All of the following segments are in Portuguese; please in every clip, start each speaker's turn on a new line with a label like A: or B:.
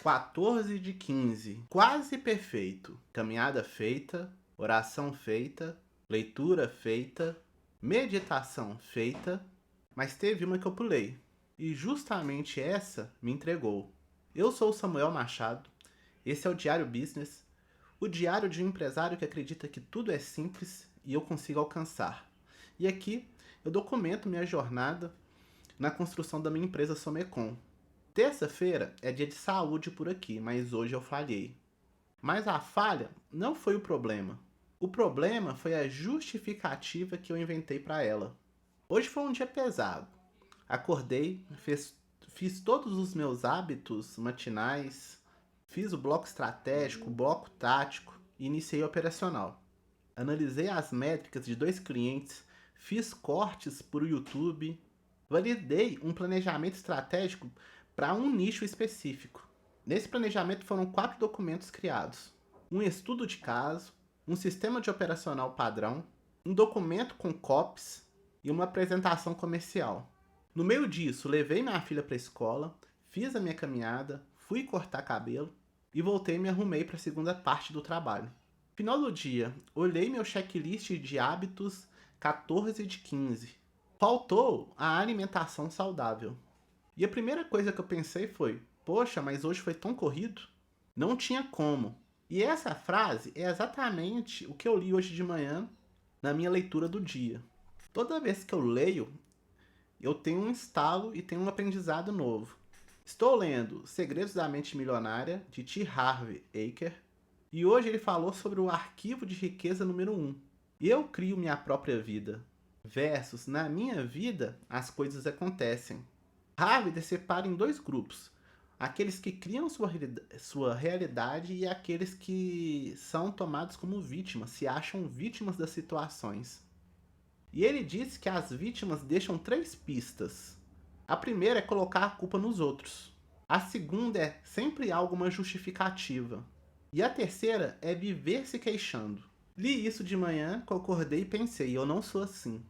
A: 14 de 15, quase perfeito. Caminhada feita, oração feita, leitura feita, meditação feita, mas teve uma que eu pulei. E justamente essa me entregou. Eu sou o Samuel Machado, esse é o Diário Business, o diário de um empresário que acredita que tudo é simples e eu consigo alcançar. E aqui eu documento minha jornada na construção da minha empresa Somecom. Terça-feira é dia de saúde por aqui, mas hoje eu falhei. Mas a falha não foi o problema. O problema foi a justificativa que eu inventei para ela. Hoje foi um dia pesado. Acordei, fiz todos os meus hábitos matinais, fiz o bloco estratégico, o bloco tático e iniciei o operacional. Analisei as métricas de 2 clientes, fiz cortes para o YouTube, validei um planejamento estratégico para um nicho específico. Nesse planejamento foram 4 documentos criados: um estudo de caso, um sistema de operacional padrão, um documento com copies e uma apresentação comercial. No meio disso, levei minha filha para a escola, fiz a minha caminhada, fui cortar cabelo e voltei e me arrumei para a segunda parte do trabalho. Final do dia, olhei meu checklist de hábitos 14 de 15. Faltou a alimentação saudável. E a primeira coisa que eu pensei foi: poxa, mas hoje foi tão corrido? Não tinha como. E essa frase é exatamente o que eu li hoje de manhã na minha leitura do dia. Toda vez que eu leio, eu tenho um estalo e tenho um aprendizado novo. Estou lendo Segredos da Mente Milionária, de T. Harv Eker, e hoje ele falou sobre o arquivo de riqueza número 1. Eu crio minha própria vida, versus na minha vida as coisas acontecem. Harvey separa em 2 grupos: aqueles que criam sua realidade e aqueles que são tomados como vítimas, se acham vítimas das situações. E ele diz que as vítimas deixam 3 pistas. A primeira é colocar a culpa nos outros. A segunda é sempre alguma justificativa. E a terceira é viver se queixando. Li isso de manhã, concordei e pensei: eu não sou assim.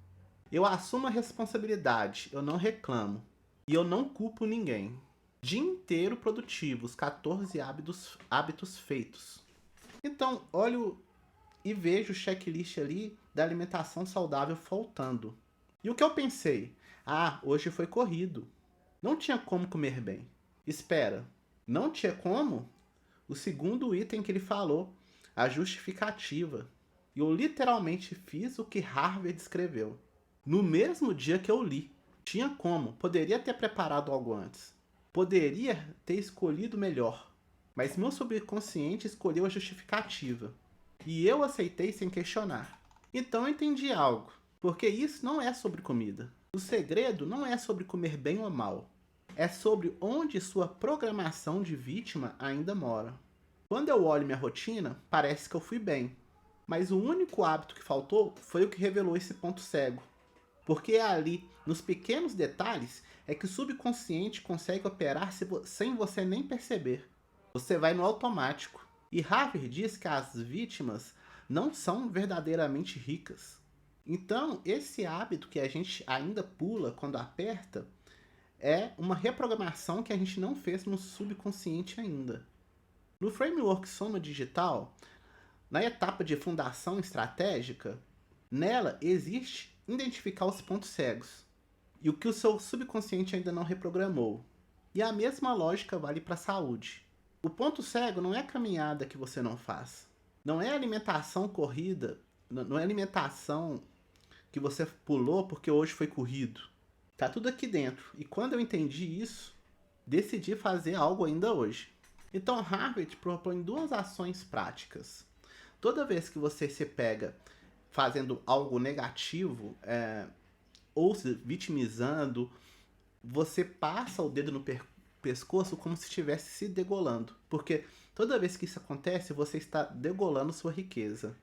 A: Eu assumo a responsabilidade, eu não reclamo. E eu não culpo ninguém. Dia inteiro produtivo, os 14 hábitos feitos. Então, olho e vejo o checklist ali da alimentação saudável faltando. E o que eu pensei? Ah, hoje foi corrido. Não tinha como comer bem. Espera, não tinha como? O segundo item que ele falou, a justificativa. E eu literalmente fiz o que Harvard escreveu. No mesmo dia que eu li. Tinha como, poderia ter preparado algo antes. Poderia ter escolhido melhor. Mas meu subconsciente escolheu a justificativa. E eu aceitei sem questionar. Então eu entendi algo. Porque isso não é sobre comida. O segredo não é sobre comer bem ou mal. É sobre onde sua programação de vítima ainda mora. Quando eu olho minha rotina, parece que eu fui bem. Mas o único hábito que faltou foi o que revelou esse ponto cego. Porque é ali, nos pequenos detalhes, é que o subconsciente consegue operar sem você nem perceber. Você vai no automático. E Harvard diz que as vítimas não são verdadeiramente ricas. Então, esse hábito que a gente ainda pula quando aperta é uma reprogramação que a gente não fez no subconsciente ainda. No framework Soma Digital, na etapa de fundação estratégica, nela existe identificar os pontos cegos e o que o seu subconsciente ainda não reprogramou. E a mesma lógica vale para a saúde. O ponto cego não é a caminhada que você não faz. Não é alimentação corrida, não é alimentação que você pulou porque hoje foi corrido. Tá tudo aqui dentro. E quando eu entendi isso, decidi fazer algo ainda hoje. Então Harvard propõe 2 ações práticas. Toda vez que você se pega fazendo algo negativo, ou se vitimizando, você passa o dedo no pescoço como se estivesse se degolando. Porque toda vez que isso acontece, você está degolando sua riqueza.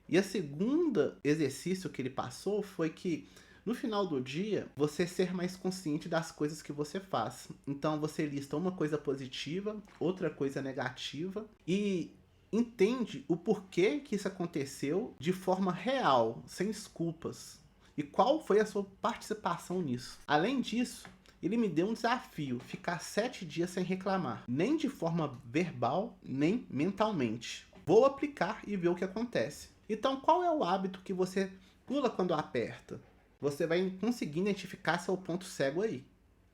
A: E a segunda exercício que ele passou foi que no final do dia, você ser mais consciente das coisas que você faz. Então você lista uma coisa positiva, outra coisa negativa e entende o porquê que isso aconteceu de forma real, sem desculpas. E qual foi a sua participação nisso? Além disso, Ele me deu um desafio, ficar 7 dias sem reclamar, nem de forma verbal, nem mentalmente. Vou aplicar e ver o que acontece. Então, qual é o hábito que você pula quando aperta? Você vai conseguir identificar seu ponto cego aí.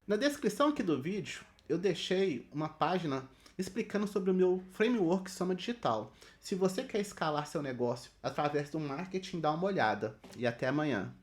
A: Na descrição aqui do vídeo, eu deixei uma página explicando sobre o meu framework Soma Digital. Se você quer escalar seu negócio através do marketing, dá uma olhada. E até amanhã.